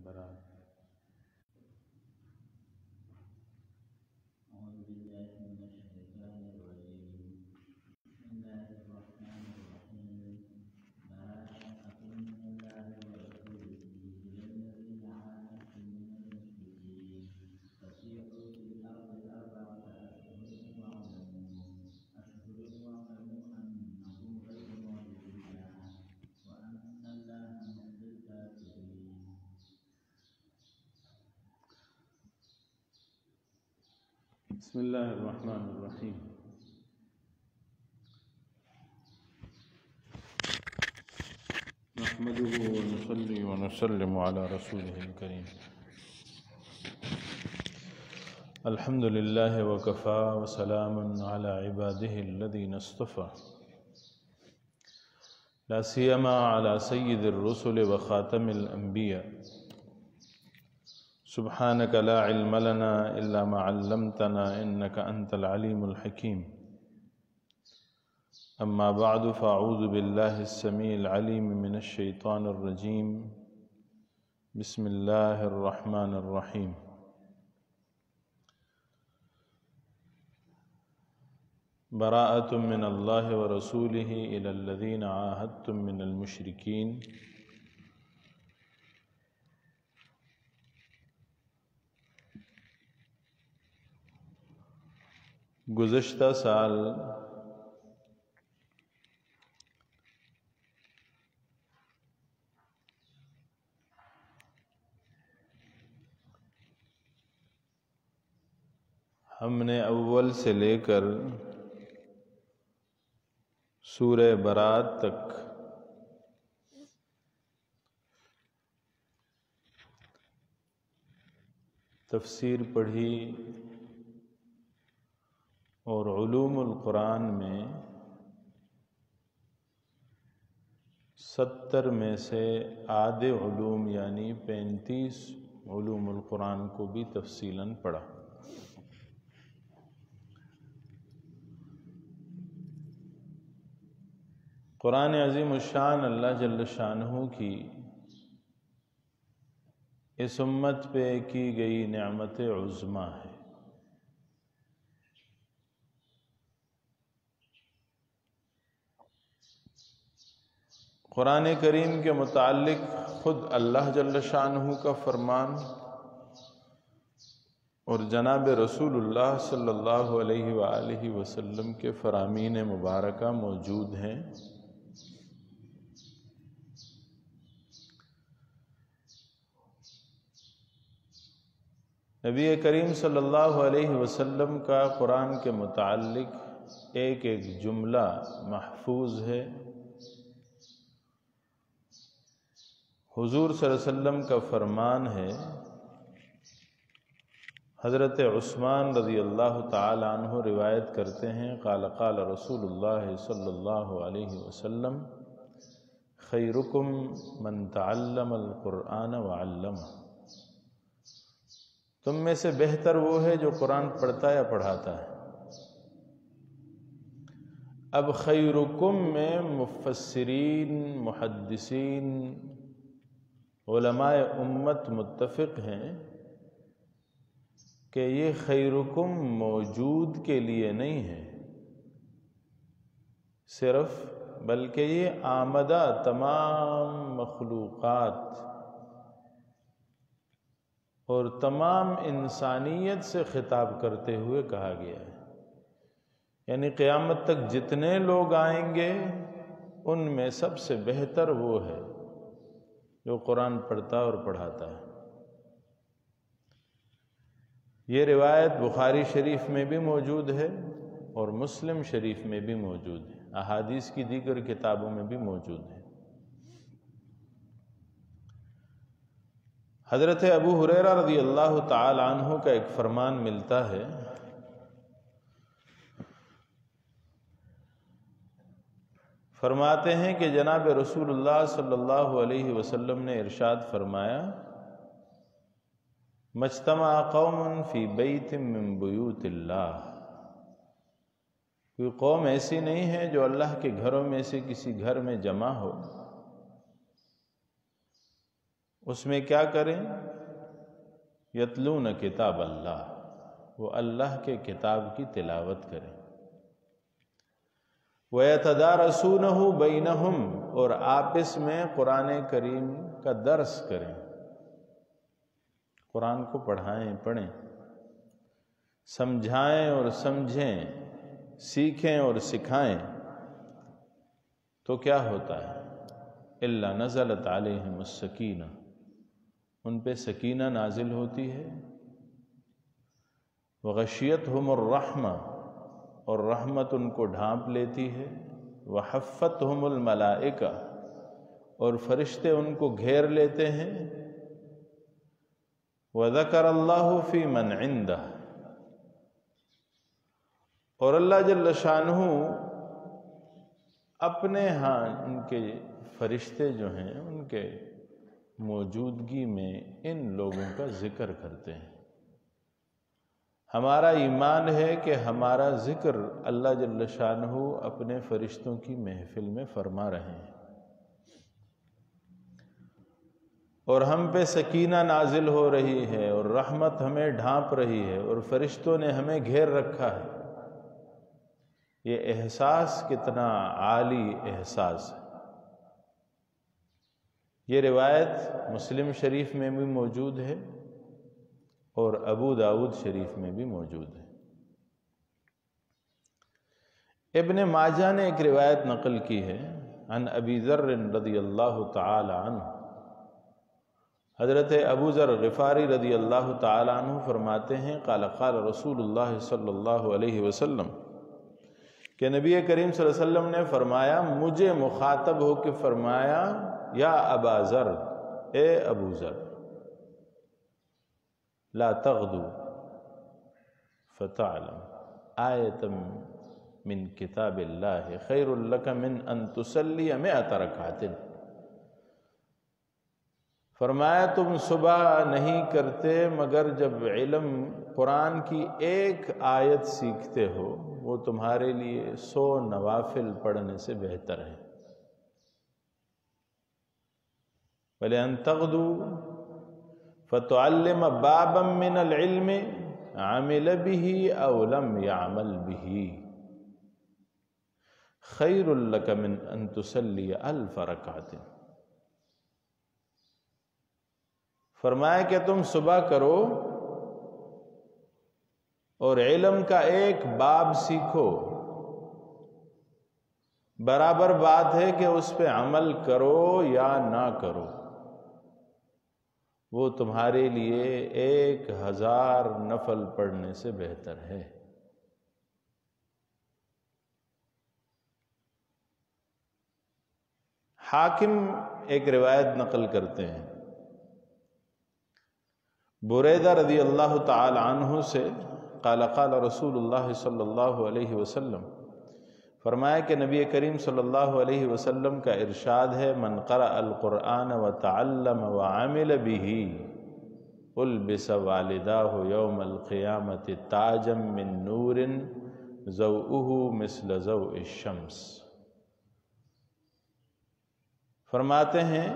برات۔ أعوذ بالله من الشيطان الرجيم. بسم الله الرحمن الرحيم. براءة من الله ورسوله إلى الذين عاهدتم من المشركين فسيحوا في الأرض أربعة أشهر واعلموا أنكم غير معجز الله وأن الله مخزي الكافرين. بسم الله الرحمن الرحيم. نحمده ونصلي ونسلم على رسوله الكريم. الحمد لله وكفى وسلام على عباده الذين اصطفى لا سيما على سيد الرسل وخاتم الأنبياء. سبحانك لا علم لنا إلا ما علمتنا إنك أنت العليم الحكيم. أما بعد فأعوذ بالله السميع العليم من الشيطان الرجيم. بسم الله الرحمن الرحيم. براءة من الله ورسوله إلى الذين عاهدتم من المشركين. گزشتہ سال ہم نے اول سے لے کر سورہ برات تک تفسیر پڑھی اور علوم القرآن میں 70 میں سے آدھے علوم یعنی 35 علوم القرآن کو بھی تفصیلاً پڑھا۔ قرآن عظیم الشان اللہ جل شانہ کی اس امت پہ کی گئی نعمت عظمیٰ ہے۔ قرآن کریم کے متعلق خود اللہ جل شانہ کا فرمان اور جناب رسول اللہ صلی اللہ علیہ وآلہ وسلم کے فرامین مبارکہ موجود ہیں۔ نبی کریم صلی اللہ علیہ وسلم کا قرآن کے متعلق ایک ایک جملہ محفوظ ہے۔ حضور صلی اللہ علیہ وسلم کا فرمان ہے، حضرت عثمان رضی اللہ تعالی عنہ روایت کرتے ہیں، قال قال رسول اللہ صلی اللہ علیہ وسلم خیرکم من تعلم القرآن وعلمہ۔ تم میں سے بہتر وہ ہے جو قرآن پڑھتا یا پڑھاتا ہے۔ اب خیرکم میں مفسرین، محدثین، علماء امت متفق ہیں کہ یہ خیرکم موجود کے لیے نہیں ہے صرف، بلکہ یہ آمدہ تمام مخلوقات اور تمام انسانیت سے خطاب کرتے ہوئے کہا گیا ہے۔ یعنی قیامت تک جتنے لوگ آئیں گے ان میں سب سے بہتر وہ ہے جو قرآن پڑھتا اور پڑھاتا ہے۔ یہ روایت بخاری شریف میں بھی موجود ہے اور مسلم شریف میں بھی موجود ہے، احادیث کی دیگر کتابوں میں بھی موجود ہے۔ حضرت ابو ہریرہ رضی اللہ تعالی عنہ کا ایک فرمان ملتا ہے، فرماتے ہیں کہ جناب رسول اللہ صلی اللہ علیہ وسلم نے ارشاد فرمایا، مجتمع قوم فی بیت من بیوت اللہ، کوئی قوم ایسی نہیں ہے جو اللہ کے گھروں میں سے کسی گھر میں جمع ہو، اس میں کیا کریں؟ یتلون کتاب اللہ، وہ اللہ کے کتاب کی تلاوت کریں۔ وَيَتَدَارَسُونَهُ بَيْنَهُمْ، اور آپس میں قرآن کریم کا درس کریں، قرآن کو پڑھیں، سمجھائیں اور سمجھیں، سیکھیں اور سکھائیں۔ تو کیا ہوتا ہے؟ إِلَّا نَزَلَتْ عَلَيْهِمُ السَّكِينَةُ، ان پہ سکینہ نازل ہوتی ہے، وَغَشِيَتْهُمُ الرَّحْمَةُ، اور رحمت ان کو ڈھانپ لیتی ہے، وَحَفَّتْهُمُ الْمَلَائِكَةُ، اور فرشتے ان کو گھیر لیتے ہیں، وَذَكَرَ اللَّهُ فِي مَنْ عِنْدَهُ، اور اللہ جل شانہ اپنے ہاں ان کے فرشتے جو ہیں ان کے موجودگی میں ان لوگوں کا ذکر کرتے ہیں۔ ہمارا ایمان ہے کہ ہمارا ذکر اللہ جل شانہ اپنے فرشتوں کی محفل میں فرما رہے ہیں، اور ہم پہ سکینہ نازل ہو رہی ہے، اور رحمت ہمیں ڈھانپ رہی ہے، اور فرشتوں نے ہمیں گھیر رکھا ہے۔ یہ احساس کتنا عالی احساس ہے۔ یہ روایت مسلم شریف میں بھی موجود ہے اور ابو داؤد شریف میں بھی موجود ہے۔ ابن ماجہ نے ایک روایت نقل کی ہے عن ابی ذر رضی اللہ تعالی عنہ، حضرت ابو ذر غفاری رضی اللہ تعالی عنہ فرماتے ہیں قال قال رسول اللہ صلی اللہ علیہ وسلم، کہ نبی کریم صلی اللہ علیہ وسلم نے فرمایا، مجھے مخاطب ہو کے فرمایا، یا ابا ذر، اے ابو ذر، لا تغدو فتعلم آیۃ من کتاب اللہ خیر لک من ان تصلی 100 رکعۃ۔ فرمایا تم صبح نہیں کرتے مگر جب علم قرآن کی ایک آیت سیکھتے ہو، وہ تمہارے لیے 100 نوافل پڑھنے سے بہتر ہے۔ وَلَأَن تَغْدُوا فَتُعَلِّمَ بَابًا مِّنَ الْعِلْمِ عَمِلَ بِهِ أَوْ لَمْ يَعْمَلْ بِهِ خَيْرٌ لَكَ مِنْ أَن تُصَلِّيَ 1000 رَكْعَةٍ۔ فرمایا کہ تم صبح کرو اور علم کا ایک باب سیکھو، برابر بات ہے کہ اس پہ عمل کرو یا نہ کرو، وہ تمہارے لیے 1000 نفل پڑھنے سے بہتر ہے۔ حاکم ایک روایت نقل کرتے ہیں بریدہ رضی اللہ تعالی عنہ سے، قال قال رسول اللہ صلی اللہ علیہ وسلم، فرمایا کہ نبی کریم صلی اللہ علیہ وسلم کا ارشاد ہے، من قرأ القرآن وتعلم وعمل به البس والداہ یوم القیامت تاجا من نور ضوءہ مثل ضوء الشمس۔ فرماتے ہیں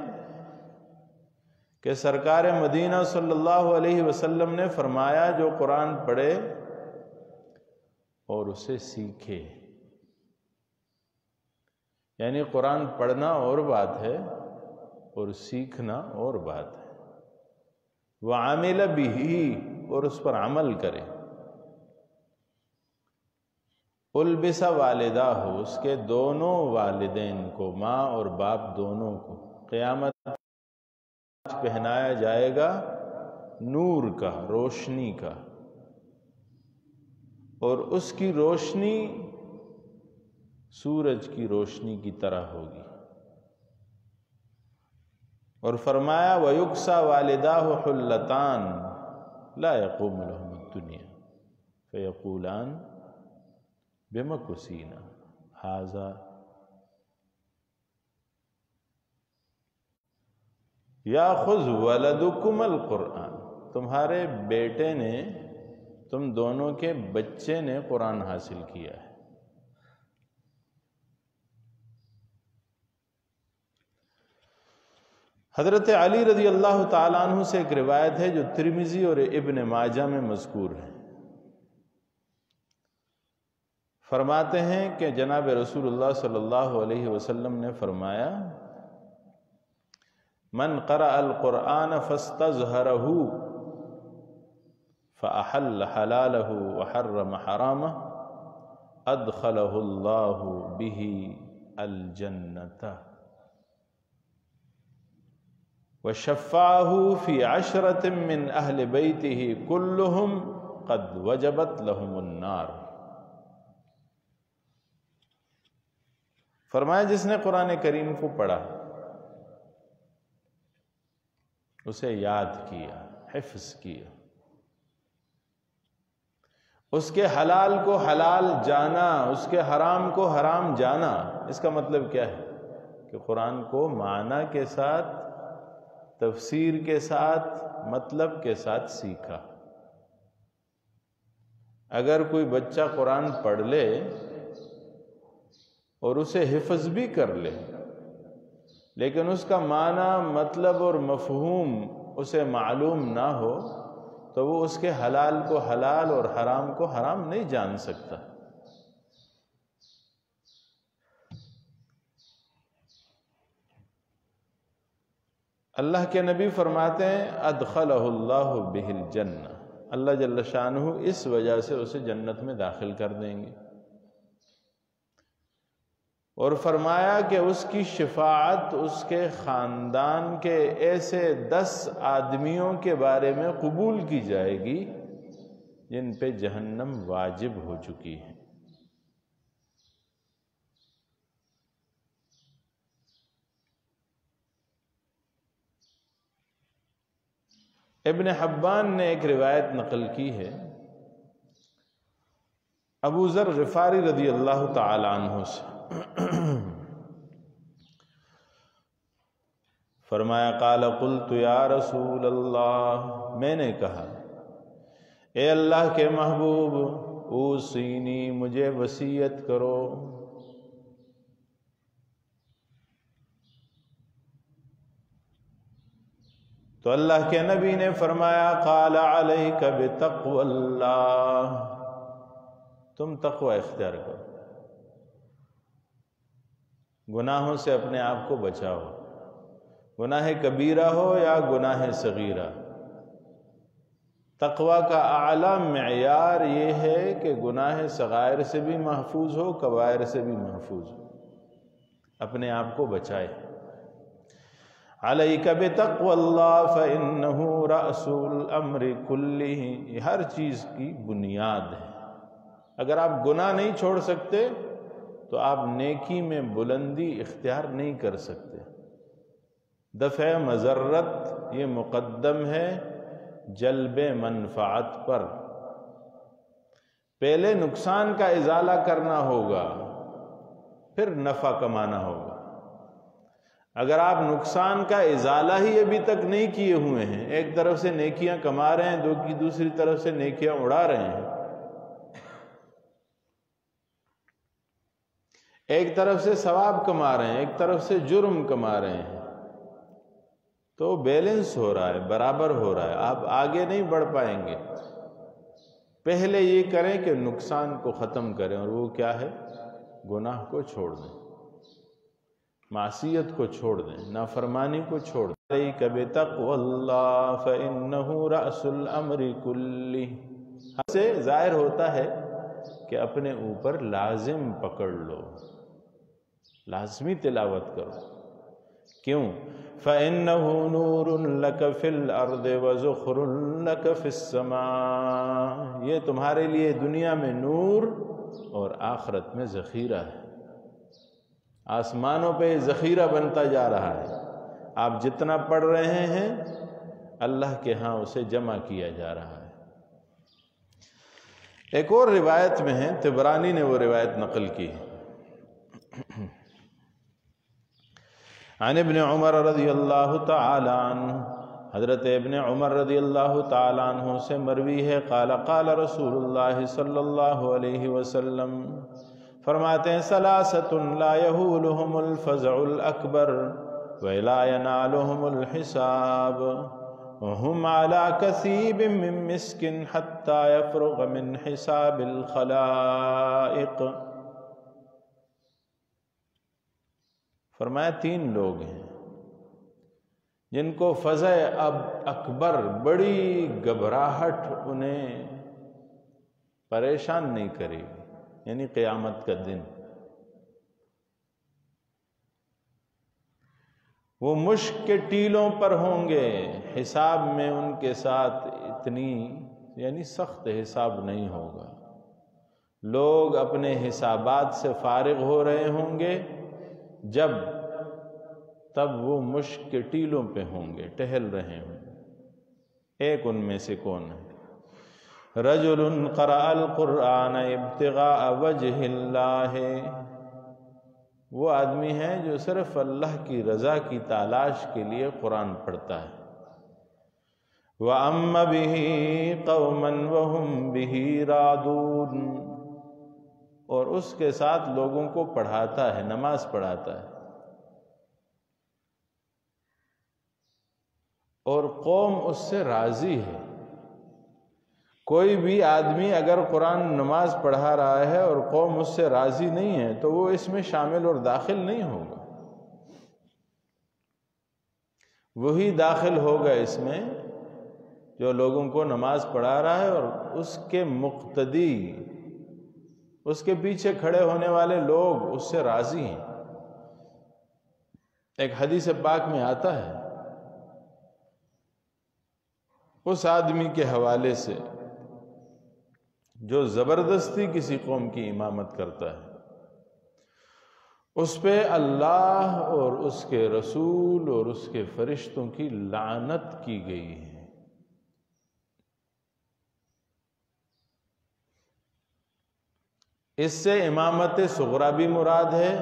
کہ سرکار مدینہ صلی اللہ علیہ وسلم نے فرمایا، جو قرآن پڑھے اور اسے سیکھے، یعنی قرآن پڑھنا اور بات ہے اور سیکھنا اور بات ہے، وَعَمِلَ بِهِ، اور اس پر عمل کرے، البس والداہ، اس کے دونوں والدین کو، ماں اور باپ دونوں کو، قیامت پہنایا جائے گا نور کا، روشنی کا، اور اس کی روشنی سورج کی روشنی کی طرح ہوگی۔ اور فرمایا وَيُكْسَى وَالِدَاهُ حُلَّتَانِ لَا يَقُومُ لَهُمُ الدُّنْيَا فَيَقُولَانِ بِمَكُسِينَ هَذَا يَأْخُذُ وَلَدُكُمَ الْقُرْآنَ، تمہارے بیٹے نے، تم دونوں کے بچے نے قرآن حاصل کیا ہے۔ حضرت علی رضی اللہ تعالیٰ عنہ سے ایک روایت ہے جو ترمذی اور ابن ماجہ میں مذکور ہے. فرماتے ہیں کہ جناب رسول اللہ صلی اللہ علیہ وسلم نے فرمایا من قرأ القرآن فاستظہرہ فأحل حلالہ وحرم حرامہ ادخلہ اللہ بہ الجنۃ وشفعہ فی عشرۃ من اہل بیتہ کلہم قد وجبت لہم النار. فرمایا جس نے قرآن کریم کو پڑھا، اسے یاد کیا، حفظ کیا، اس کے حلال کو حلال جانا، اس کے حرام کو حرام جانا. اس کا مطلب کیا ہے کہ قرآن کو معنی کے ساتھ، تفسیر کے ساتھ، مطلب کے ساتھ سیکھا. اگر کوئی بچہ قرآن پڑھ لے اور اسے حفظ بھی کر لے لیکن اس کا معنی، مطلب اور مفہوم اسے معلوم نہ ہو تو وہ اس کے حلال کو حلال اور حرام کو حرام نہیں جان سکتا. اللہ کے نبی فرماتے ہیں ادخلہ اللہ بہ الجنہ، اللہ جل شانہ اس وجہ سے اسے جنت میں داخل کر دیں گے. اور فرمایا کہ اس کی شفاعت اس کے خاندان کے ایسے 10 آدمیوں کے بارے میں قبول کی جائے گی جن پہ جہنم واجب ہو چکی ہے. ابن حبان نے ایک روایت نقل کی ہے ابو ذر غفاری رضی اللہ تعالی عنہ سے. فرمایا قال قلت یا رسول اللہ، میں نے کہا اے اللہ کے محبوب، اوصینی، مجھے وصیت کرو. تو اللہ کے نبی نے فرمایا قال علیک بتقوی اللہ، تم تقوی اختیار کرو، گناہوں سے اپنے آپ کو بچاؤ، گناہ کبیرہ ہو یا گناہ صغیرہ. تقوی کا اعلیٰ معیار یہ ہے کہ گناہ صغائر سے بھی محفوظ ہو، کبائر سے بھی محفوظ ہو، اپنے آپ کو بچائے. علیک بتقوی اللہ فإنہ رأس الامر کلہ، یہ ہر چیز کی بنیاد ہے. اگر آپ گناہ نہیں چھوڑ سکتے تو آپ نیکی میں بلندی اختیار نہیں کر سکتے. دفع مضرت یہ مقدم ہے جلب منفعت پر. پہلے نقصان کا ازالہ کرنا ہوگا، پھر نفع کمانا ہوگا. اگر آپ نقصان کا ازالہ ہی ابھی تک نہیں کیے ہوئے ہیں، ایک طرف سے نیکیاں کما رہے ہیں، دوسری طرف سے نیکیاں اڑا رہے ہیں، ایک طرف سے ثواب کما رہے ہیں، ایک طرف سے جرم کما رہے ہیں، تو بیلنس ہو رہا ہے، برابر ہو رہا ہے، آپ آگے نہیں بڑھ پائیں گے. پہلے یہ کریں کہ نقصان کو ختم کریں، اور وہ کیا ہے؟ گناہ کو چھوڑ دیں، معصیت کو چھوڑ دیں، نافرمانی کو چھوڑ دیں. علیک بتقوی اللہ فإنہ رأس الامر کلہ. اس سے ظاہر ہوتا ہے کہ اپنے اوپر لازم پکڑ لو، لازمی تلاوت کرو. کیوں؟ فَإِنَّهُ نُورٌ لَكَ فِي الْأَرْضِ وَزُخْرٌ لَكَ فِي السَّمَاءِ، یہ تمہارے لیے دنیا میں نور اور آخرت میں ذخیرہ ہے. آسمانوں پہ ذخیرہ بنتا جا رہا ہے. آپ جتنا پڑھ رہے ہیں اللہ کے ہاں اسے جمع کیا جا رہا ہے. ایک اور روایت میں ہے، طبرانی نے وہ روایت نقل کی، عن ابن عمر رضی اللہ تعالی عنہ، حضرت ابن عمر رضی اللہ تعالی عنہ سے مروی ہے، قال قال رسول اللہ صلی اللہ علیہ وسلم، فرماتے ہیں ثلاثۃ لا یہولہم الفزع الاکبر، وَلَا يَنَالُهُمُ الْحِسَابُ وَهُمْ عَلَى كَثِيبٍ مِّن مِّسْكٍ حَتَّى يَفْرُغَ مِنْ حِسَابِ الْخَلَائِقِ۔ فرمایا 3 لوگ ہیں جن کو فزع اکبر، بڑی گھبراہٹ انہیں پریشان نہیں کرے گی، یعنی قیامت کا دن۔ وہ مشک کے ٹیلوں پر ہوں گے، حساب میں ان کے ساتھ اتنی یعنی سخت حساب نہیں ہوگا۔ لوگ اپنے حسابات سے فارغ ہو رہے ہوں گے تب وہ مشک کے ٹیلوں پہ ہوں گے، ٹہل رہے ہوں گے۔ ایک ان میں سے کون ہے؟ رجل قرأ القرآن ابتغاء وجہ اللہ، وہ آدمی ہے جو صرف اللہ کی رضا کی تلاش کے لیے قرآن پڑھتا ہے۔ وَأَمَّ بِهِ قَوْمًا وَهُمْ بِهِ رَاضُونَ، اور اس کے ساتھ لوگوں کو پڑھاتا ہے، نماز پڑھاتا ہے، اور قوم اس سے راضی ہے۔ کوئی بھی آدمی اگر قرآن نماز پڑھا رہا ہے اور قوم اس سے راضی نہیں ہے تو وہ اس میں شامل اور داخل نہیں ہوگا۔ وہی داخل ہوگا اس میں جو لوگوں کو نماز پڑھا رہا ہے اور اس کے مقتدی، اس کے پیچھے کھڑے ہونے والے لوگ اس سے راضی ہیں۔ ایک حدیث پاک میں آتا ہے اس آدمی کے حوالے سے جو زبردستی کسی قوم کی امامت کرتا ہے، اس پہ اللہ اور اس کے رسول اور اس کے فرشتوں کی لعنت کی گئی ہے۔ اس سے امامت صغریٰ بھی مراد ہے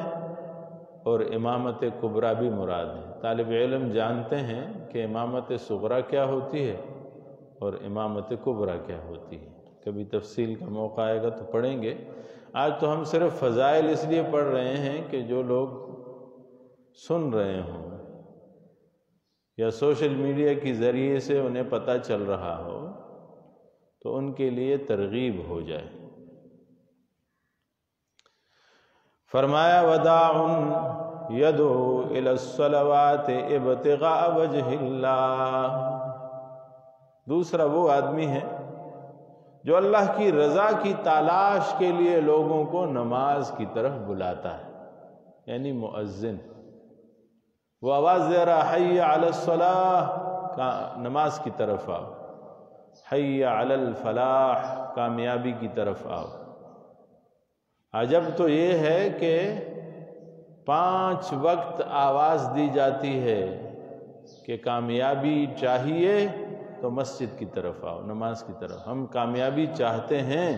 اور امامت کبریٰ بھی مراد ہے۔ طالب علم جانتے ہیں کہ امامت صغریٰ کیا ہوتی ہے اور امامت کبریٰ کیا ہوتی ہے۔ کبھی تفصیل کا موقع آئے گا تو پڑھیں گے۔ آج تو ہم صرف فضائل اس لیے پڑھ رہے ہیں کہ جو لوگ سن رہے ہوں یا سوشل میڈیا کی ذریعے سے انہیں پتہ چل رہا ہو تو ان کے لیے ترغیب ہو جائے۔ فرمایا وداع یدعو الی الصلوات ابتغاء وجہ اللہ۔ دوسرا وہ آدمی ہے جو اللہ کی رضا کی تلاش کے لیے لوگوں کو نماز کی طرف بلاتا ہے، یعنی مؤذن۔ وہ آواز دے رہا حی علی الصلاح، نماز کی طرف آؤ، حی علی الفلاح، کامیابی کی طرف آؤ۔ عجب تو یہ ہے کہ 5 وقت آواز دی جاتی ہے کہ کامیابی چاہیے تو مسجد کی طرف آؤ، نماز کی طرف۔ ہم کامیابی چاہتے ہیں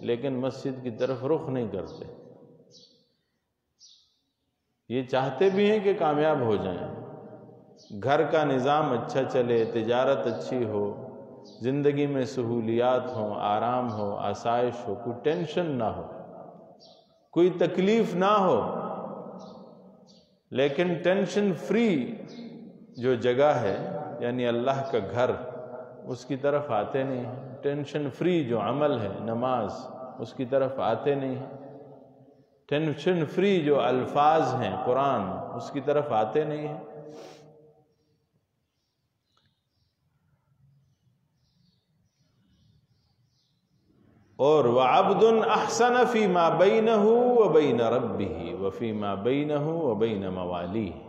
لیکن مسجد کی طرف رخ نہیں کرتے۔ یہ چاہتے بھی ہیں کہ کامیاب ہو جائیں، گھر کا نظام اچھا چلے، تجارت اچھی ہو، زندگی میں سہولیات ہوں، آرام ہو، آسائش ہو، کوئی ٹینشن نہ ہو، کوئی تکلیف نہ ہو، لیکن ٹینشن فری جو جگہ ہے یعنی اللہ کا گھر، اس کی طرف آتے نہیں ہیں۔ ٹینشن فری جو عمل ہے نماز، اس کی طرف آتے نہیں ہیں۔ ٹینشن فری جو الفاظ ہیں قرآن، اس کی طرف آتے نہیں ہیں۔ اور وَعَبْدٌ أَحْسَنَ فِي مَا بَيْنَهُ وَبَيْنَ رَبِّهِ وَفِي مَا بَيْنَهُ وَبَيْنَ مَوَالِيهِ۔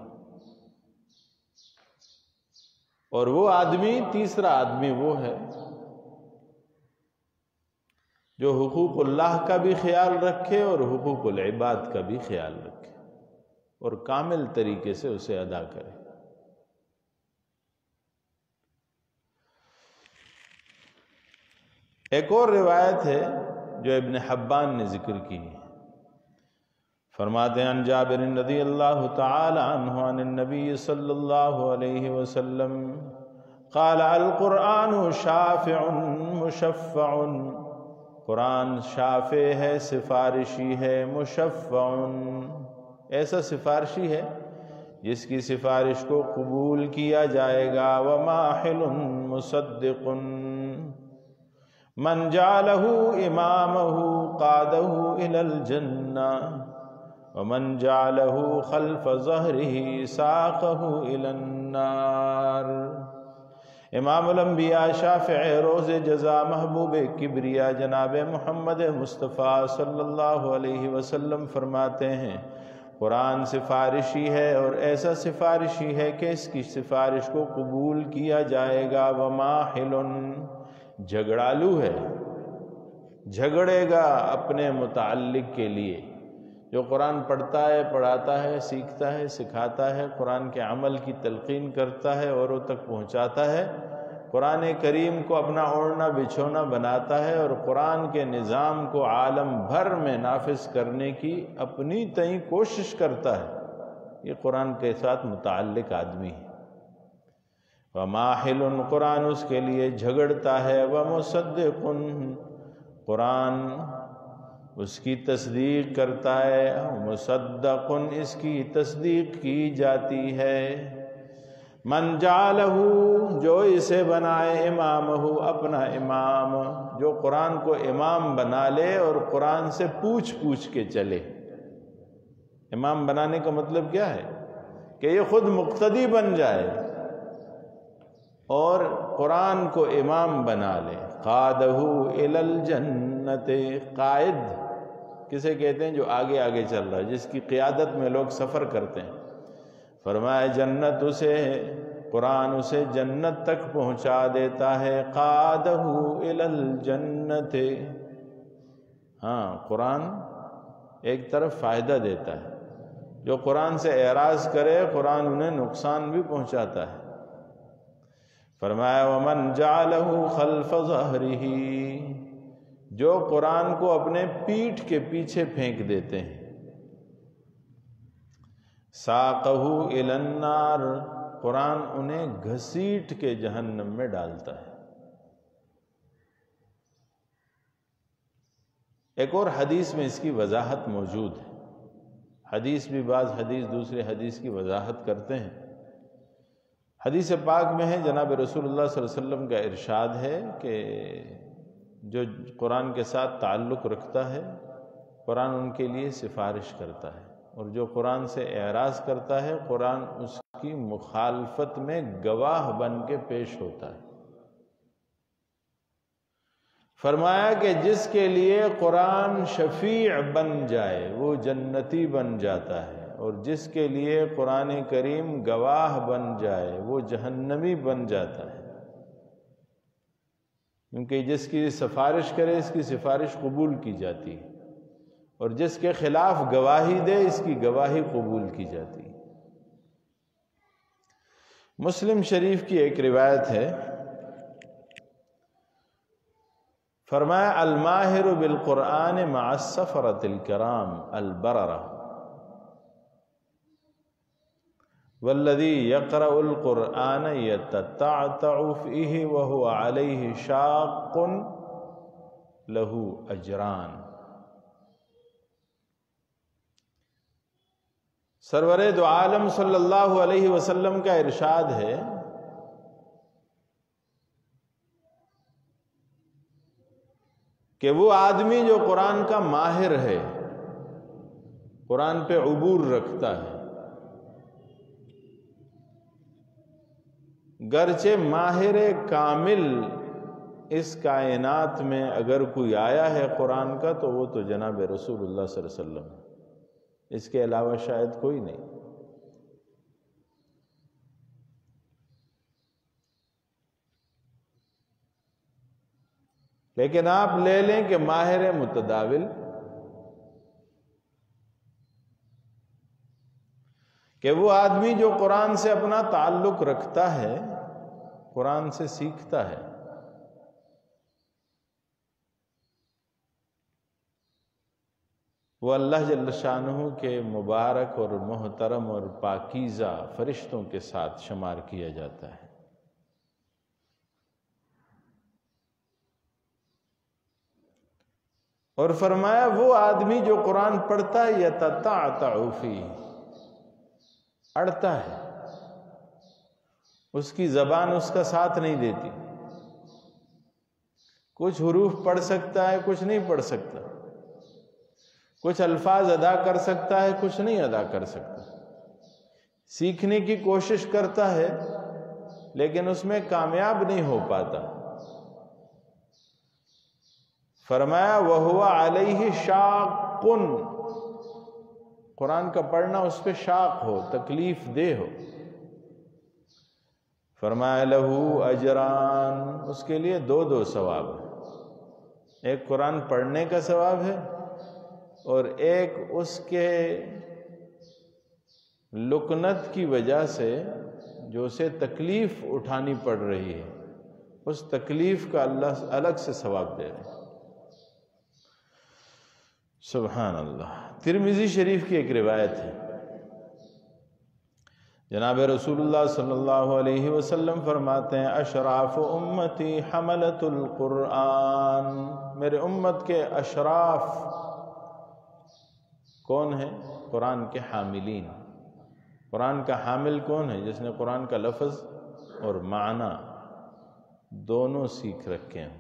اور وہ آدمی، تیسرا آدمی وہ ہے جو حقوق اللہ کا بھی خیال رکھے اور حقوق العباد کا بھی خیال رکھے اور کامل طریقے سے اسے ادا کرے۔ ایک اور روایت ہے جو ابن حبان نے ذکر کی ہے، فرماتے ہیں عن جابر رضی اللہ تعالی عنہ عن النبی صلی اللہ علیہ وسلم قال القرآن شافع مشفع، قرآن شافع ہے، سفارشی ہے، مشفع ایسا سفارشی ہے جس کی سفارش کو قبول کیا جائے گا، وماحل مصدق من جعلہ امامہ قادہ الی الجنہ ومن جعلہ خلف ظہرہ ساقہ الی النار۔ امام الانبیاء شافع روز جزا محبوب کبریا جناب محمد مصطفیٰ صلی اللہ علیہ وسلم فرماتے ہیں قرآن سفارشی ہے اور ایسا سفارشی ہے کہ اس کی سفارش کو قبول کیا جائے گا، وماحل جھگڑالو ہے، جھگڑے گا اپنے متعلق کے لیے۔ جو قرآن پڑھتا ہے، پڑھاتا ہے، سیکھتا ہے، سکھاتا ہے، قرآن کے عمل کی تلقین کرتا ہے، اوروں تک پہنچاتا ہے، قرآن کریم کو اپنا اوڑھنا بچھونا بناتا ہے اور قرآن کے نظام کو عالم بھر میں نافذ کرنے کی اپنی تئیں کوشش کرتا ہے، یہ قرآن کے ساتھ متعلق آدمی ہے۔ وماحل قرآن اس کے لیے جھگڑتا ہے، ومصدق قرآن اس کی تصدیق کرتا ہے، مصدق اس کی تصدیق کی جاتی ہے۔ من جعلہ جو اسے بنائے امامہ اپنا امام، جو قرآن کو امام بنا لے اور قرآن سے پوچھ پوچھ کے چلے۔ امام بنانے کا مطلب کیا ہے؟ کہ یہ خود مقتدی بن جائے اور قرآن کو امام بنا لے۔ قادہ الی الجنت، قائد کسے کہتے ہیں؟ جو آگے آگے چل رہا ہے، جس کی قیادت میں لوگ سفر کرتے ہیں۔ فرمایا جنت اسے، قرآن اسے جنت تک پہنچا دیتا ہے۔ قادہ الی الجنت، ہاں قرآن ایک طرف فائدہ دیتا ہے، جو قرآن سے اعراض کرے قرآن انہیں نقصان بھی پہنچاتا ہے۔ فرمایا ومن جعلہ خلف ظہرہ، جو قرآن کو اپنے پیٹھ کے پیچھے پھینک دیتے ہیں۔ ساقہ الی النار، قرآن انہیں گھسیٹ کے جہنم میں ڈالتا ہے۔ ایک اور حدیث میں اس کی وضاحت موجود ہے، حدیث بھی بعض حدیث دوسرے حدیث کی وضاحت کرتے ہیں۔ حدیث پاک میں ہے، جناب رسول اللہ صلی اللہ علیہ وسلم کا ارشاد ہے کہ جو قرآن کے ساتھ تعلق رکھتا ہے قرآن ان کے لیے سفارش کرتا ہے، اور جو قرآن سے اعراض کرتا ہے قرآن اس کی مخالفت میں گواہ بن کے پیش ہوتا ہے۔ فرمایا کہ جس کے لیے قرآن شفیع بن جائے وہ جنتی بن جاتا ہے، اور جس کے لیے قرآن کریم گواہ بن جائے وہ جہنمی بن جاتا ہے، کیونکہ جس کی سفارش کرے اس کی سفارش قبول کی جاتی ہے، اور جس کے خلاف گواہی دے اس کی گواہی قبول کی جاتی ہے۔ مسلم شریف کی ایک روایت ہے، فرمایا الماہر بالقرآن مع السفرۃ الکرام البررہ والذی یقرأ القرآن یتتعتع فیہ وہو علیہ شاق لہ اجران۔ سرور دو عالم صلی اللہ علیہ وسلم کا ارشاد ہے کہ وہ آدمی جو قرآن کا ماہر ہے، قرآن پہ عبور رکھتا ہے، گرچہ ماہر کامل اس کائنات میں اگر کوئی آیا ہے قرآن کا تو وہ تو جناب رسول اللہ صلی اللہ علیہ وسلم ہے، اس کے علاوہ شاید کوئی نہیں۔ لیکن آپ لے لیں کہ ماہر متداول، کہ وہ آدمی جو قرآن سے اپنا تعلق رکھتا ہے، قرآن سے سیکھتا ہے، وہ اللہ جل شانہ کے مبارک اور محترم اور پاکیزہ فرشتوں کے ساتھ شمار کیا جاتا ہے۔ اور فرمایا وہ آدمی جو قرآن پڑھتا ہے یتتعتع فیہ، اڑتا ہے، اس کی زبان اس کا ساتھ نہیں دیتی، کچھ حروف پڑھ سکتا ہے کچھ نہیں پڑھ سکتا، کچھ الفاظ ادا کر سکتا ہے کچھ نہیں ادا کر سکتا، سیکھنے کی کوشش کرتا ہے لیکن اس میں کامیاب نہیں ہو پاتا۔ فرمایا وَهُوَ عَلَيْهِ شَاقٌ، قرآن کا پڑھنا اس پہ شاق ہو، تکلیف دہ ہو۔ فرمایا لَهُ أَجْرَانِ، اس کے لیے دو ثواب ہے، ایک قرآن پڑھنے کا ثواب ہے اور ایک اس کے لکنت کی وجہ سے جو اسے تکلیف اٹھانی پڑ رہی ہے، اس تکلیف کا اللہ الگ سے ثواب دے رہے ہیں۔ سبحان اللہ۔ ترمذی شریف کی ایک روایت ہے، جناب رسول اللہ صلی اللہ علیہ وسلم فرماتے ہیں اشراف امتی حملۃ القرآن، میرے امت کے اشراف کون ہیں؟ قرآن کے حاملین۔ قرآن کا حامل کون ہے؟ جس نے قرآن کا لفظ اور معنی دونوں سیکھ رکھے ہیں،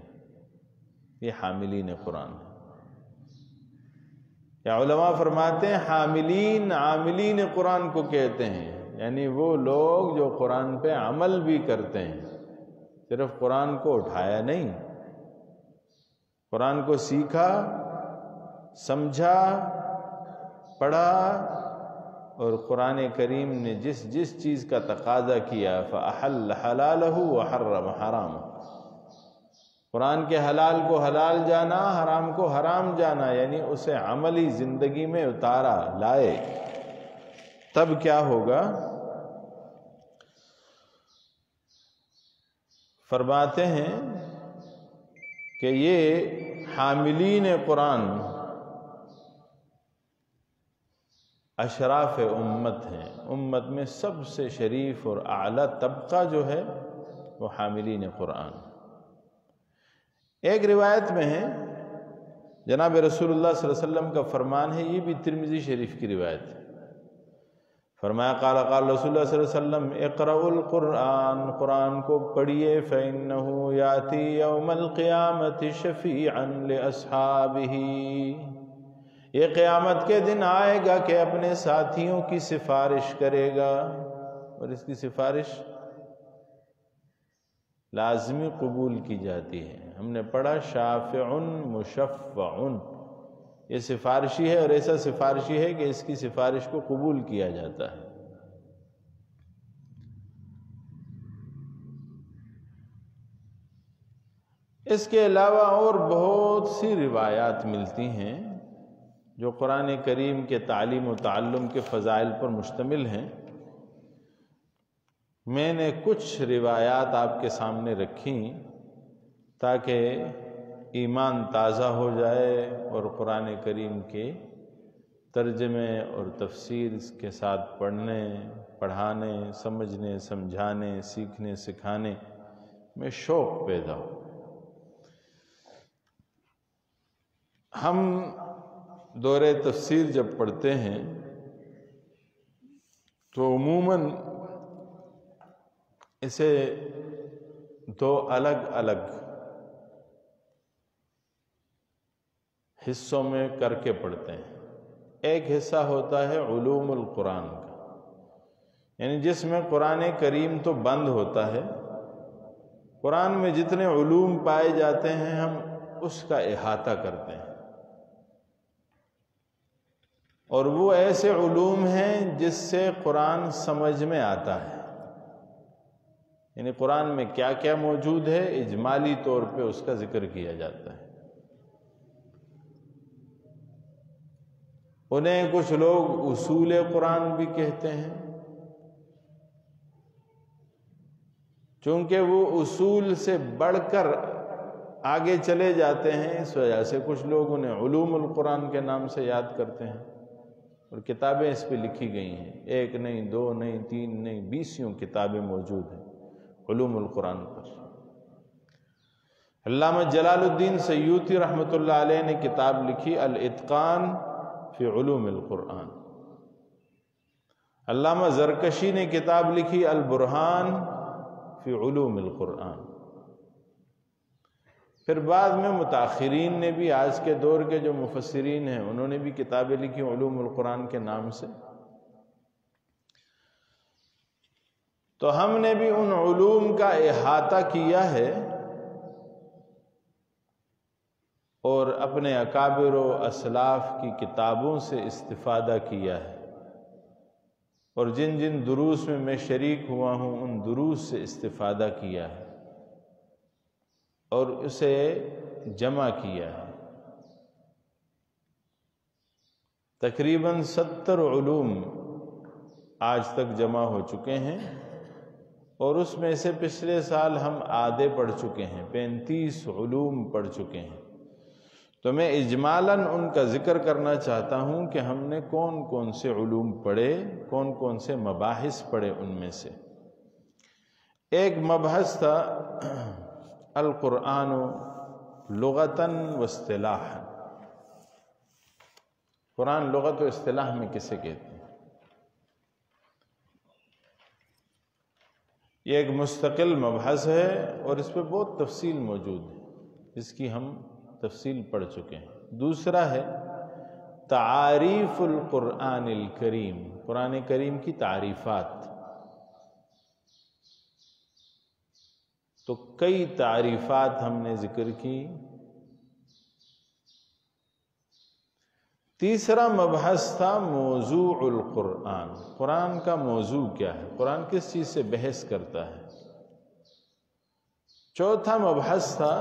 یہ حاملین قرآن ہے۔ یا علماء فرماتے ہیں حاملین عاملین قرآن کو کہتے ہیں، یعنی وہ لوگ جو قرآن پہ عمل بھی کرتے ہیں، صرف قرآن کو اٹھایا نہیں، قرآن کو سیکھا، سمجھا، پڑھا، اور قرآن کریم نے جس جس چیز کا تقاضا کیا فَأَحَلَّ حَلَالَهُ وَحَرَّمَ حَرَامَهُ، قرآن کے حلال کو حلال جانا، حرام کو حرام جانا، یعنی اسے عملی زندگی میں اتارا لائے، تب کیا ہوگا؟ فرماتے ہیں کہ یہ حاملین قرآن اشراف امت ہیں، امت میں سب سے شریف اور اعلیٰ طبقہ جو ہے وہ حاملین قرآن۔ ایک روایت میں ہے، جناب رسول اللہ صلی اللہ علیہ وسلم کا فرمان ہے، یہ بھی ترمذی شریف کی روایت ہے، فرمایا قال رسول اللہ صلی اللہ علیہ وسلم اقرأوا القرآن، قرآن کو پڑھیے فإنه یاتی یوم القیامت شفیعا لأصحابہ، یہ قیامت کے دن آئے گا کہ اپنے ساتھیوں کی سفارش کرے گا، اور اس کی سفارش لازمی قبول کی جاتی ہے۔ ہم نے پڑھا شافع مشفع، یہ سفارشی ہے اور ایسا سفارشی ہے کہ اس کی سفارش کو قبول کیا جاتا ہے۔ اس کے علاوہ اور بہت سی روایات ملتی ہیں جو قرآن کریم کے تعلیم و تعلم کے فضائل پر مشتمل ہیں۔ میں نے کچھ روایات آپ کے سامنے رکھیں تاکہ ایمان تازہ ہو جائے اور قرآن کریم کے ترجمے اور تفسیر اس کے ساتھ پڑھنے، پڑھانے، سمجھنے، سمجھانے، سیکھنے، سکھانے میں شوق پیدا ہو۔ ہم دور تفسیر جب پڑھتے ہیں تو عموماً اسے دو الگ الگ حصوں میں کر کے پڑھتے ہیں۔ ایک حصہ ہوتا ہے علوم القرآن کا، یعنی جس میں قرآن کریم تو بند ہوتا ہے، قرآن میں جتنے علوم پائے جاتے ہیں ہم اس کا احاطہ کرتے ہیں، اور وہ ایسے علوم ہیں جس سے قرآن سمجھ میں آتا ہے، یعنی قرآن میں کیا کیا موجود ہے اجمالی طور پہ اس کا ذکر کیا جاتا ہے۔ انہیں کچھ لوگ اصول قرآن بھی کہتے ہیں، چونکہ وہ اصول سے بڑھ کر آگے چلے جاتے ہیں، اس وجہ سے کچھ لوگ انہیں علوم القرآن کے نام سے یاد کرتے ہیں، اور کتابیں اس پہ لکھی گئی ہیں، ایک نہیں، دو نہیں، تین نہیں، 20 کتابیں موجود ہیں علوم القرآن پر۔ علامہ جلال الدین سیوطی رحمۃ اللہ علیہ نے کتاب لکھی الاتقان فی علوم القرآن۔ علامہ زرکشی نے کتاب لکھی البرہان فی علوم القرآن۔ پھر بعد میں متاخرین نے بھی، آج کے دور کے جو مفسرین ہیں انہوں نے بھی کتابیں لکھی علوم القرآن کے نام سے۔ تو ہم نے بھی ان علوم کا احاطہ کیا ہے اور اپنے اکابر و اسلاف کی کتابوں سے استفادہ کیا ہے، اور جن جن دروس میں شریک ہوا ہوں ان دروس سے استفادہ کیا ہے اور اسے جمع کیا ہے۔ تقریباً 70 علوم آج تک جمع ہو چکے ہیں، اور اس میں سے پچھلے سال ہم آدھے پڑھ چکے ہیں، 35 علوم پڑھ چکے ہیں۔ تو میں اجمالاً ان کا ذکر کرنا چاہتا ہوں کہ ہم نے کون کون سے علوم پڑھے، کون کون سے مباحث پڑھے۔ ان میں سے ایک مبحث تھا القرآن لغتاً و اصطلاحاً، قرآن لغت و اصطلاح میں کسے کہتے ہیں۔ یہ ایک مستقل مبحث ہے اور اس پہ بہت تفصیل موجود ہے، اس کی ہم تفصیل پڑھ چکے ہیں۔ دوسرا ہے تعاریف القرآن الکریم، قرآن کریم کی تعریفات۔ تو کئی تعریفات ہم نے ذکر کی۔ تیسرا مبحث تھا موضوع القرآن، قرآن کا موضوع کیا ہے، قرآن کس چیز سے بحث کرتا ہے۔ چوتھا مبحث تھا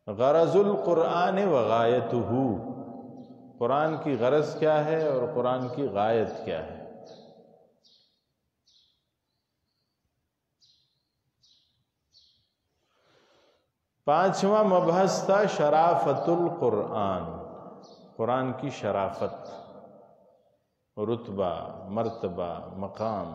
غرض القرآن و غایتہ، قرآن کی غرض کیا ہے اور قرآن کی غایت کیا ہے۔ پانچواں مبحث تھا شرافت القرآن، قرآن کی شرافت، رتبہ، مرتبہ، مقام۔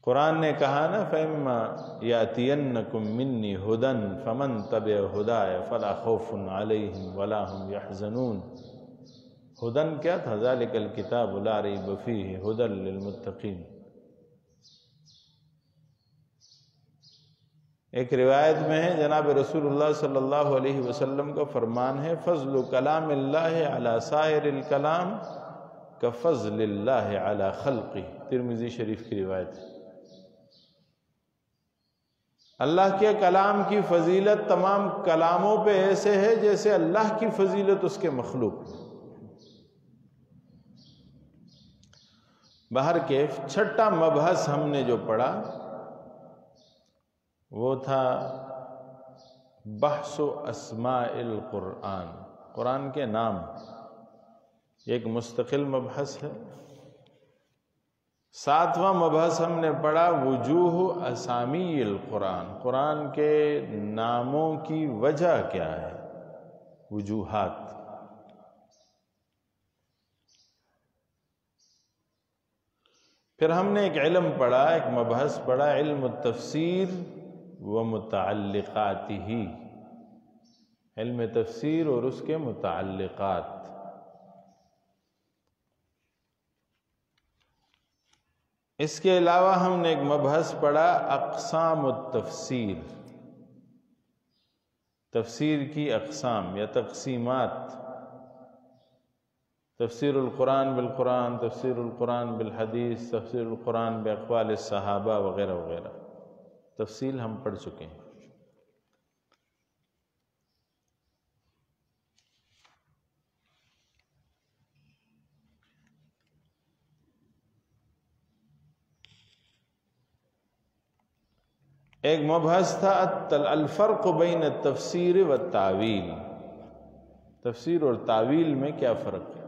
قرآن نے کہا نا فَإِمَّا يَأْتِيَنَّكُم مِّنِّي هُدًى فَمَن تَبِعَ هُدَايَ فَلَا خَوْفٌ عَلَيْهِمْ وَلَا هُمْ يَحْزَنُونَ۔ ہدن کیا تھا؟ ذَلِكَ الْكِتَابُ لَا رَيْبَ فِيهِ هُدًى لِّلْمُتَّقِينَ۔ ایک روایت میں ہے جناب رسول اللہ صلی اللہ علیہ وسلم کا فرمان ہے فضل کلام اللہ علی سائر الکلام کفضل اللہ علی خلقہ، ترمذی شریف کی روایت ہے۔ اللہ کے کلام کی فضیلت تمام کلاموں پہ ایسے ہے جیسے اللہ کی فضیلت اس کے مخلوق۔ بہر کیف چھٹا مبحث ہم نے جو پڑھا وہ تھا بحث و اسماء القرآن، قرآن کے نام، ایک مستقل مبحث ہے۔ ساتواں مبحث ہم نے پڑھا وجوہ اسامی القرآن، قرآن کے ناموں کی وجہ کیا ہے، وجوہات۔ پھر ہم نے ایک علم پڑھا، ایک مبحث پڑھا علم التفسیر و متعلقاتہ، علم تفسیر اور اس کے متعلقات۔ اس کے علاوہ ہم نے ایک مبحث پڑھا اقسام التفسیر، تفسیر کی اقسام یا تقسیمات، تفسیر القرآن بالقرآن، تفسیر القرآن بالحدیث، تفسیر القرآن باقوال الصحابہ وغیرہ وغیرہ، تفصیل ہم پڑھ چکے ہیں۔ ایک مبحث تھا الفرق بین التفسیر والتاویل، تفسیر اور تاویل میں کیا فرق ہے۔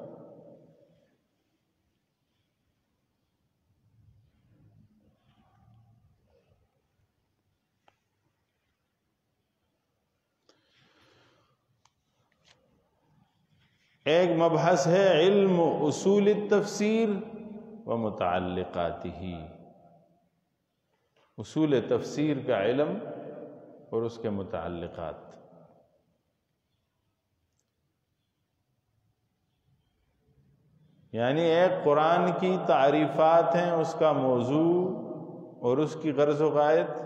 ایک مبحث ہے علم اصول التفسیر و متعلقاتہ، اصول تفسیر کا علم اور اس کے متعلقات۔ یعنی ایک قرآن کی تعریفات ہیں، اس کا موضوع اور اس کی غرض و غایت،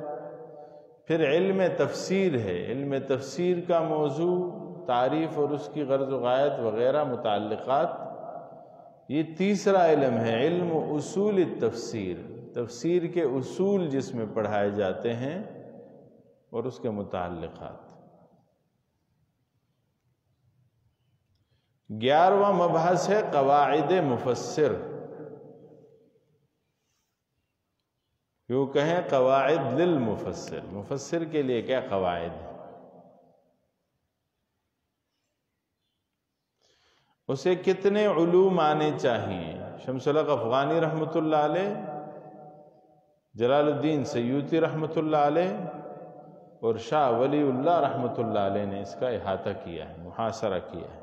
پھر علم تفسیر ہے، علم تفسیر کا موضوع، تعریف اور اس کی غرض و غایت وغیرہ متعلقات۔ یہ تیسرا علم ہے علم اصول التفسیر، تفسیر کے اصول جس میں پڑھائے جاتے ہیں اور اس کے متعلقات۔ 11واں مبحث ہے قواعد مفسر، یوں کہیں قواعد للمفسر، مفسر کے لیے کیا قواعد ہیں، اسے کتنے علوم آنے چاہیے۔ شمس الحق افغانی رحمۃ اللہ علیہ، جلال الدین سیوطی رحمۃ اللہ علیہ اور شاہ ولی اللہ رحمۃ اللہ علیہ نے اس کا احاطہ کیا ہے، محاصرہ کیا ہے۔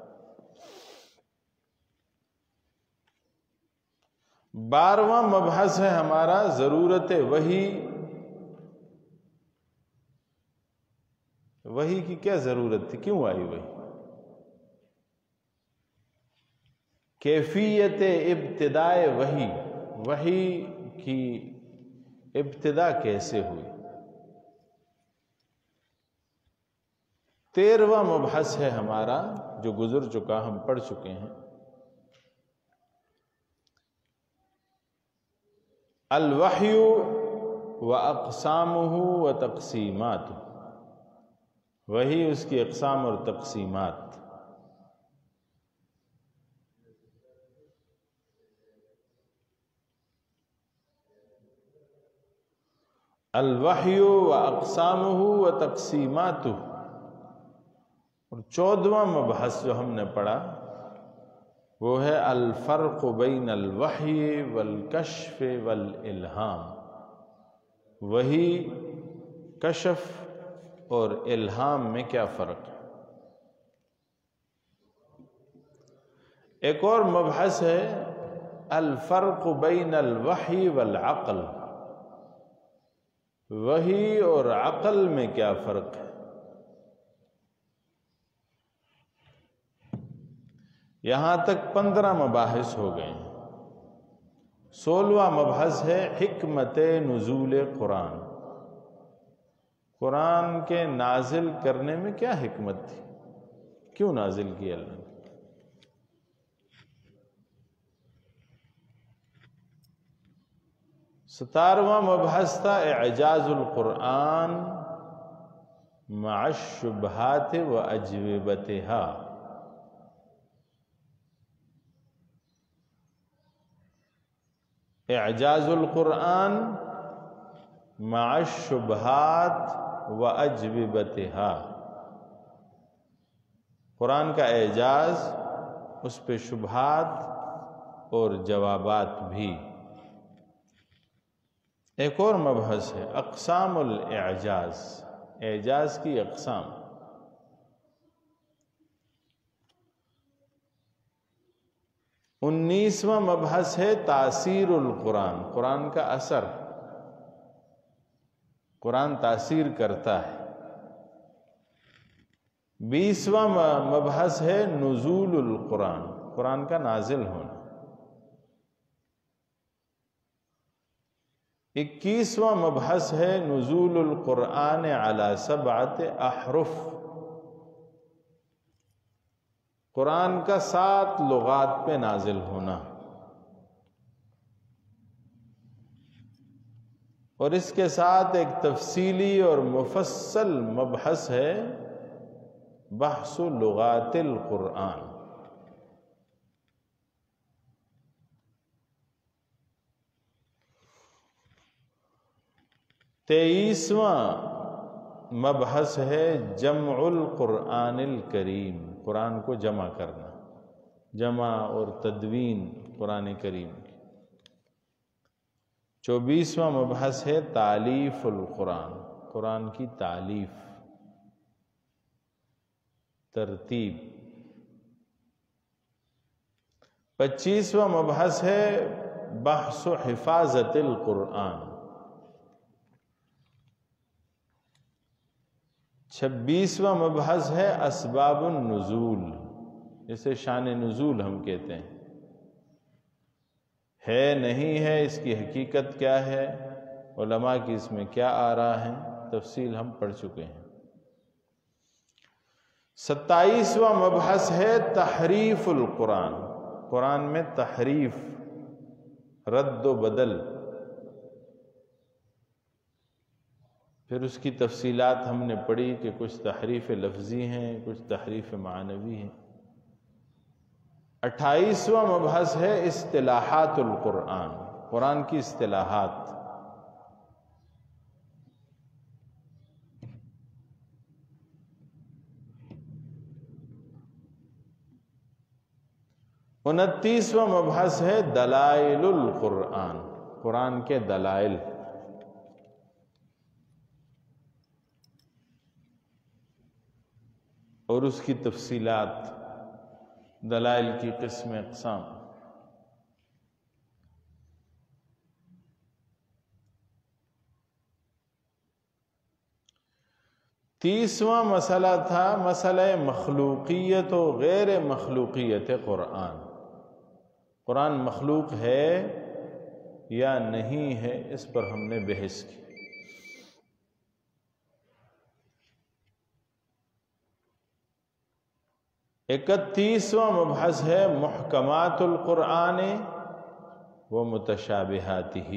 12واں مبحث ہے ہمارا ضرورت وحی۔ وحی کی کیا ضرورت تھی، کیوں آئی وحی، کیفیت ابتداء وحی، وحی کی ابتدا کیسے ہوئی۔ 13واں مبحث ہے ہمارا جو گزر چکا، ہم پڑھ چکے ہیں، الوحی و اقسامہ و تقسیمات، وحی اس کی اقسام اور تقسیمات۔ الوحی و اقسامہ و تقسیماتہ۔ اور 14واں مبحث جو ہم نے پڑھا وہ ہے الفرق بین الوحی والکشف والالہام، وحی، کشف اور الہام میں کیا فرق ہے۔ ایک اور مبحث ہے الفرق بین الوحی والعقل، وحی اور عقل میں کیا فرق ہے۔ یہاں تک 15 مباحث ہو گئے ہیں۔ 16واں مبحث ہے حکمت نزول قرآن، قرآن کے نازل کرنے میں کیا حکمت تھی، کیوں نازل کیا اللہ نے۔ 17واں مبحث تھا اعجاز القرآن مع الشبہات و اجوبتها، اعجاز القرآن مع الشبہات و اجوبتها، قرآن کا اعجاز، اس پہ شبہات اور جوابات بھی۔ ایک اور مبحث ہے اقسام الاعجاز، اعجاز کی اقسام۔ 19واں مبحث ہے تاثیر القرآن، قرآن کا اثر، قرآن تاثیر کرتا ہے۔ 20واں مبحث ہے نزول القرآن، قرآن کا نازل ہونا۔ 21واں مبحث ہے نزول القرآن علی 7 احرف، قرآن کا 7 لغات پہ نازل ہونا۔ اور اس کے ساتھ ایک تفصیلی اور مفصل مبحث ہے بحث لغات القرآن۔ تیئیسواں مبحث ہے جمع القرآن الکریم، قرآن کو جمع کرنا، جمع اور تدوین قرآن کریم کی۔ 24واں مبحث ہے تالیف القرآن، قرآن کی تالیف، ترتیب۔ 25واں مبحث ہے بحث و حفاظت القرآن، 26واں مبحث ہے اسباب النزول، جسے شان نزول ہم کہتے ہیں، ہے نہیں ہے، اس کی حقیقت کیا ہے، علماء کی اس میں کیا آراء ہیں، تفصیل ہم پڑھ چکے ہیں۔ 27واں مبحث ہے تحریف القرآن، قرآن میں تحریف، رد و بدل، پھر اس کی تفصیلات ہم نے پڑھی کہ کچھ تحریف لفظی ہیں، کچھ تحریف معنوی ہیں۔ 28واں مبحث ہے اصطلاحات القرآن، قرآن کی اصطلاحات، انتیسواں مبحث ہے دلائل القرآن، قرآن کے دلائل، اور اس کی تفصیلات، دلائل کی قسم اقسام۔ تیسواں مسئلہ تھا مسئلہ مخلوقیت و غیر مخلوقیت قرآن، قرآن مخلوق ہے یا نہیں ہے، اس پر ہم نے بحث کی۔ اکتیسواں مبحث ہے محکمات القرآن و متشابہاتہ،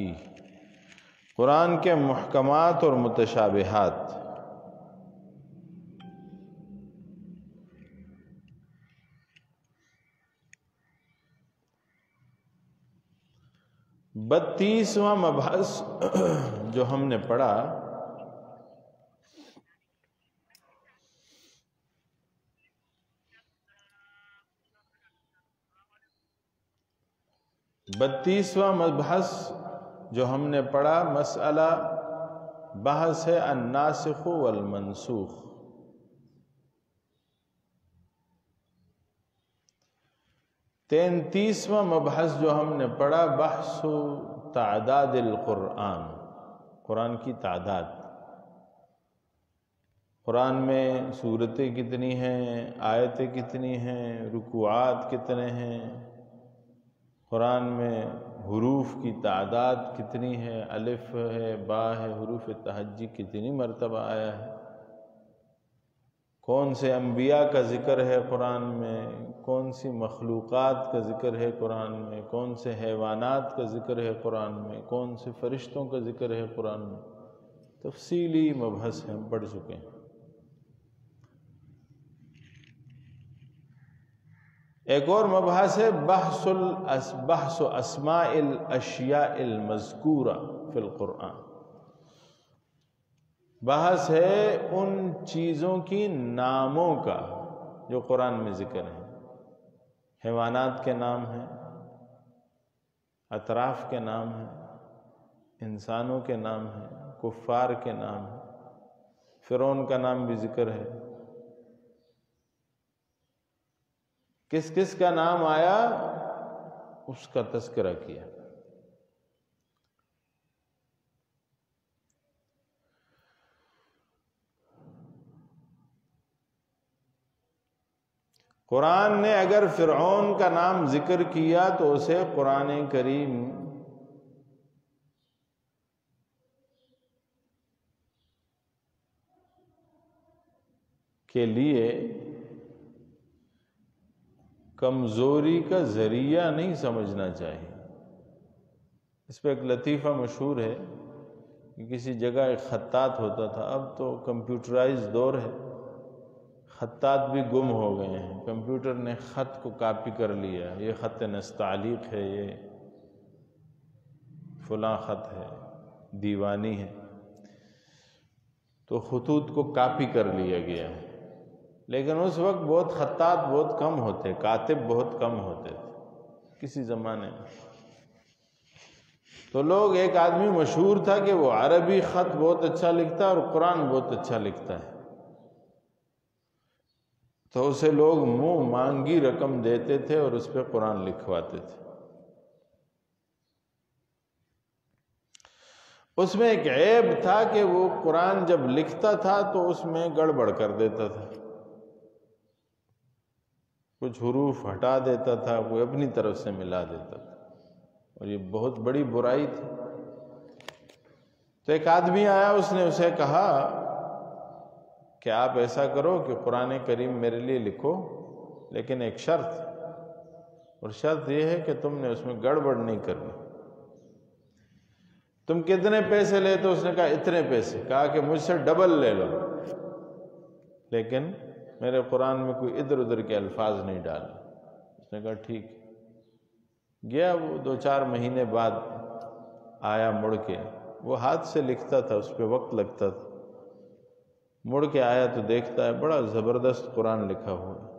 قرآن کے محکمات اور متشابہات۔ 32واں مبحث جو ہم نے پڑھا، مسئلہ بحث ہے الناسخ والمنسوخ۔ 33واں مبحث جو ہم نے پڑھا بحث تعداد القرآن، قرآن کی تعداد، قرآن میں سورتیں کتنی ہیں، آیتیں کتنی ہیں، رکوعات کتنے ہیں، قرآن میں حروف کی تعداد کتنی ہے، الف ہے، با ہے، حروف تہجی کتنی مرتبہ آیا ہے، کون سے انبیاء کا ذکر ہے قرآن میں، کون سی مخلوقات کا ذکر ہے قرآن میں، کون سے حیوانات کا ذکر ہے قرآن میں، کون سے فرشتوں کا ذکر ہے قرآن میں، تفصیلی مبحث ہم پڑھ چکے ہیں۔ ایک اور مبحث ہے بحث اسماء الاشیاء المذکورہ فی القرآن، بحث ہے ان چیزوں کی ناموں کا جو قرآن میں ذکر ہیں، حیوانات کے نام ہیں، اطراف کے نام ہیں، انسانوں کے نام ہیں، کفار کے نام ہیں، فرعون کا نام بھی ذکر ہے، کس کس کا نام آیا اس کا تذکرہ کیا۔ قرآن نے اگر فرعون کا نام ذکر کیا تو اسے قرآن کریم کے لیے کمزوری کا ذریعہ نہیں سمجھنا چاہیے۔ اس پہ ایک لطیفہ مشہور ہے کہ کسی جگہ ایک خطاط ہوتا تھا، اب تو کمپیوٹرائز دور ہے، خطاط بھی گم ہو گئے ہیں، کمپیوٹر نے خط کو کاپی کر لیا، یہ خط نستعلیق ہے، یہ فلاں خط ہے، دیوانی ہے، تو خطوط کو کاپی کر لیا گیا ہے۔ لیکن اس وقت بہت خطاط بہت کم ہوتے، کاتب بہت کم ہوتے تھے کسی زمانے میں، تو لوگ، ایک آدمی مشہور تھا کہ وہ عربی خط بہت اچھا لکھتا ہے اور قرآن بہت اچھا لکھتا ہے، تو اسے لوگ منہ مانگی رقم دیتے تھے اور اس پہ قرآن لکھواتے تھے۔ اس میں ایک عیب تھا کہ وہ قرآن جب لکھتا تھا تو اس میں گڑبڑ کر دیتا تھا، کچھ حروف ہٹا دیتا تھا، کوئی اپنی طرف سے ملا دیتا تھا، اور یہ بہت بڑی برائی تھی۔ تو ایک آدمی آیا، اس نے اسے کہا کہ آپ ایسا کرو کہ قرآن کریم میرے لیے لکھو، لیکن ایک شرط، اور شرط یہ ہے کہ تم نے اس میں گڑبڑ نہیں کرنی۔ تم کتنے پیسے لے؟ تو اس نے کہا اتنے پیسے۔ کہا کہ مجھ سے ڈبل لے لو، لیکن میرے قرآن میں کوئی ادھر ادھر کے الفاظ نہیں ڈالے۔ اس نے کہا ٹھیک۔ گیا وہ 2-4 مہینے بعد آیا مڑ کے، وہ ہاتھ سے لکھتا تھا، اس پہ وقت لگتا تھا، مڑ کے آیا تو دیکھتا ہے بڑا زبردست قرآن لکھا ہوا ہے۔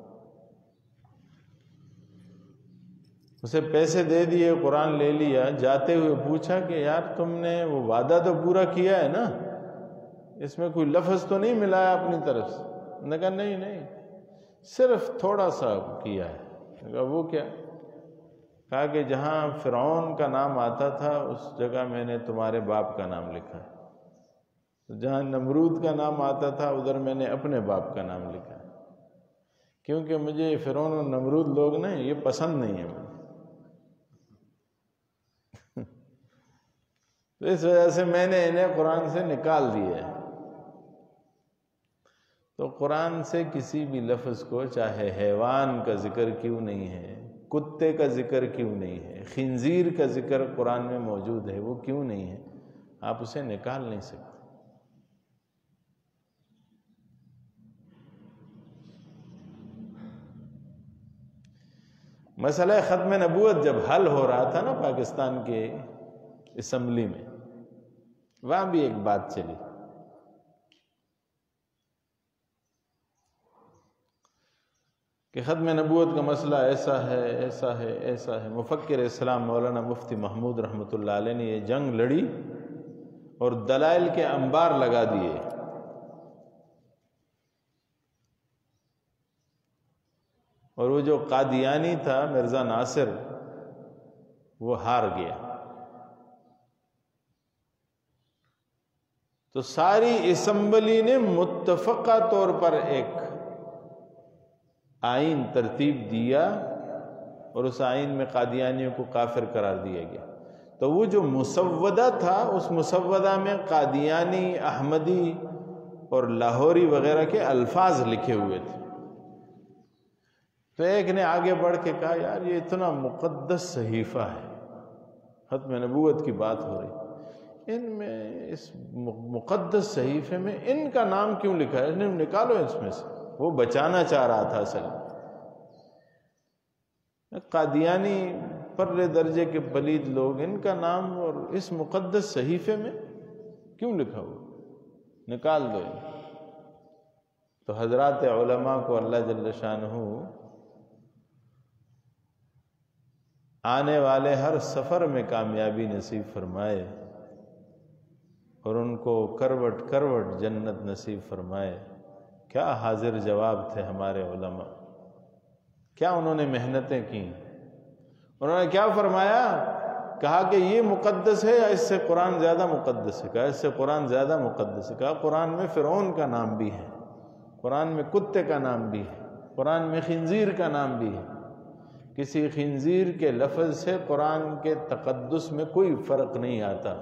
اسے پیسے دے دیے، قرآن لے لیا، جاتے ہوئے پوچھا کہ یار تم نے وہ وعدہ تو پورا کیا ہے نا، اس میں کوئی لفظ تو نہیں ملایا اپنی طرف سے؟ انہوں نے کہا نہیں، صرف تھوڑا سا کیا ہے۔ کہا وہ کیا؟ کہا کہ جہاں فرعون کا نام آتا تھا اس جگہ میں نے تمہارے باپ کا نام لکھا ہے، جہاں نمرود کا نام آتا تھا ادھر میں نے اپنے باپ کا نام لکھا ہے، کیونکہ مجھے یہ فرعون اور نمرود لوگ نا یہ پسند نہیں ہے مجھے، تو اس وجہ سے میں نے انہیں قرآن سے نکال دیا ہے۔ تو قرآن سے کسی بھی لفظ کو، چاہے حیوان کا ذکر کیوں نہیں ہے، کتے کا ذکر کیوں نہیں ہے، خنزیر کا ذکر قرآن میں موجود ہے، وہ کیوں نہیں ہے، آپ اسے نکال نہیں سکتے۔ مسئلہ ختم نبوت جب حل ہو رہا تھا نا پاکستان کے اسمبلی میں، وہاں بھی ایک بات چلی کہ ختم نبوت کا مسئلہ ایسا ہے، ایسا ہے، ایسا ہے۔ مفکر اسلام مولانا مفتی محمود رحمۃ اللہ علیہ نے یہ جنگ لڑی اور دلائل کے انبار لگا دیے، اور وہ جو قادیانی تھا مرزا ناصر، وہ ہار گیا۔ تو ساری اسمبلی نے متفقہ طور پر ایک آئین ترتیب دیا، اور اس آئین میں قادیانیوں کو کافر قرار دیا گیا۔ تو وہ جو مسودہ تھا، اس مسودہ میں قادیانی، احمدی اور لاہوری وغیرہ کے الفاظ لکھے ہوئے تھے۔ تو ایک نے آگے بڑھ کے کہا یار یہ اتنا مقدس صحیفہ ہے، ختم نبوت کی بات ہو رہی، ان میں اس مقدس صحیفے میں ان کا نام کیوں لکھا ہے؟ انہیں نکالو اس میں سے۔ وہ بچانا چاہ رہا تھا اصل میں۔ قادیانی پرلے درجے کے پلید لوگ، ان کا نام اور اس مقدس صحیفے میں کیوں لکھا ہوا؟ نکال دو۔ تو حضرات علماء کو اللہ جل شانہ آنے والے ہر سفر میں کامیابی نصیب فرمائے، اور ان کو کروٹ کروٹ جنت نصیب فرمائے۔ کیا حاضر جواب تھے ہمارے علماء، کیا انہوں نے محنتیں کی۔ انہوں نے کیا فرمایا؟ کہا کہ یہ مقدس ہے یا اس سے قرآن زیادہ مقدس ہے؟ کہا اس سے قرآن زیادہ مقدس ہے۔ کہا قرآن میں فرعون کا نام بھی ہے، قرآن میں کتے کا نام بھی ہے، قرآن میں خنزیر کا نام بھی ہے۔ کسی خنزیر کے لفظ سے قرآن کے تقدس میں کوئی فرق نہیں آتا،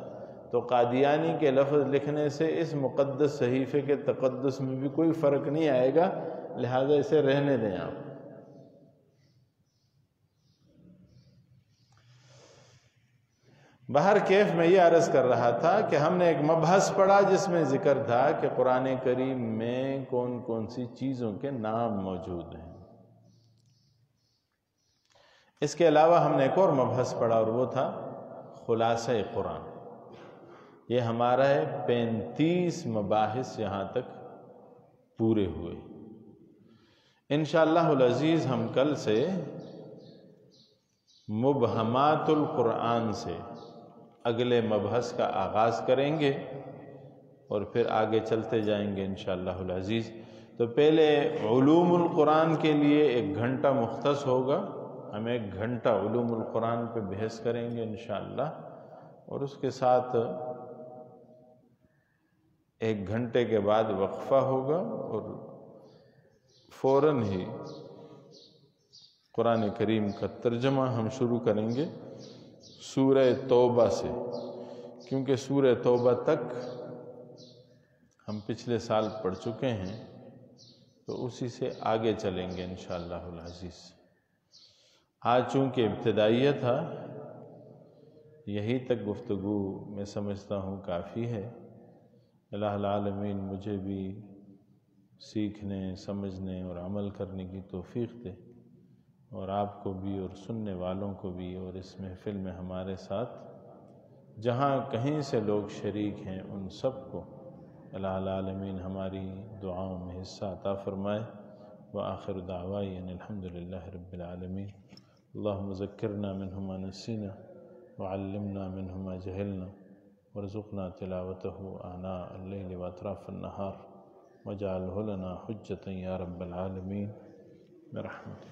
تو قادیانی کے لفظ لکھنے سے اس مقدس صحیفے کے تقدس میں بھی کوئی فرق نہیں آئے گا، لہذا اسے رہنے دیں آپ۔ بہر کیف میں یہ عرض کر رہا تھا کہ ہم نے ایک مبحث پڑھا جس میں ذکر تھا کہ قرآن کریم میں کون کون سی چیزوں کے نام موجود ہیں۔ اس کے علاوہ ہم نے ایک اور مبحث پڑھا، اور وہ تھا خلاصہ قرآن۔ یہ ہمارا 35 مباحث یہاں تک پورے ہوئے۔ انشاءاللہ العزیز ہم کل سے مبہمات القرآن سے اگلے مبحث کا آغاز کریں گے، اور پھر آگے چلتے جائیں گے انشاءاللہ العزیز۔ تو پہلے علوم القرآن کے لیے 1 گھنٹہ مختص ہوگا، ہم 1 گھنٹہ علوم القرآن پہ بحث کریں گے انشاءاللہ، اور اس کے ساتھ 1 گھنٹے کے بعد وقفہ ہوگا اور فوراً ہی قرآن کریم کا ترجمہ ہم شروع کریں گے سورہ توبہ سے، کیونکہ سورہ توبہ تک ہم پچھلے سال پڑھ چکے ہیں، تو اسی سے آگے چلیں گے انشاءاللہ العزیز۔ آج چونکہ ابتدائیہ تھا، یہی تک گفتگو میں سمجھتا ہوں کافی ہے۔ الہ العالمین مجھے بھی سیکھنے، سمجھنے اور عمل کرنے کی توفیق دے، اور آپ کو بھی اور سننے والوں کو بھی، اور اس محفل میں ہمارے ساتھ جہاں کہیں سے لوگ شریک ہیں ان سب کو الہ العالمین ہماری دعاؤں میں حصہ عطا فرمائے۔ وآخر دعوائی ان الحمدللہ رب العالمین۔ اللہم ذکرنا منہ ما نسینا وعلمنا منہ ما جہلنا وارزقنا تلاوتہ آناء اللیل واطراف النہار واجعلہ لنا حجتا یا رب العالمین برحمتک۔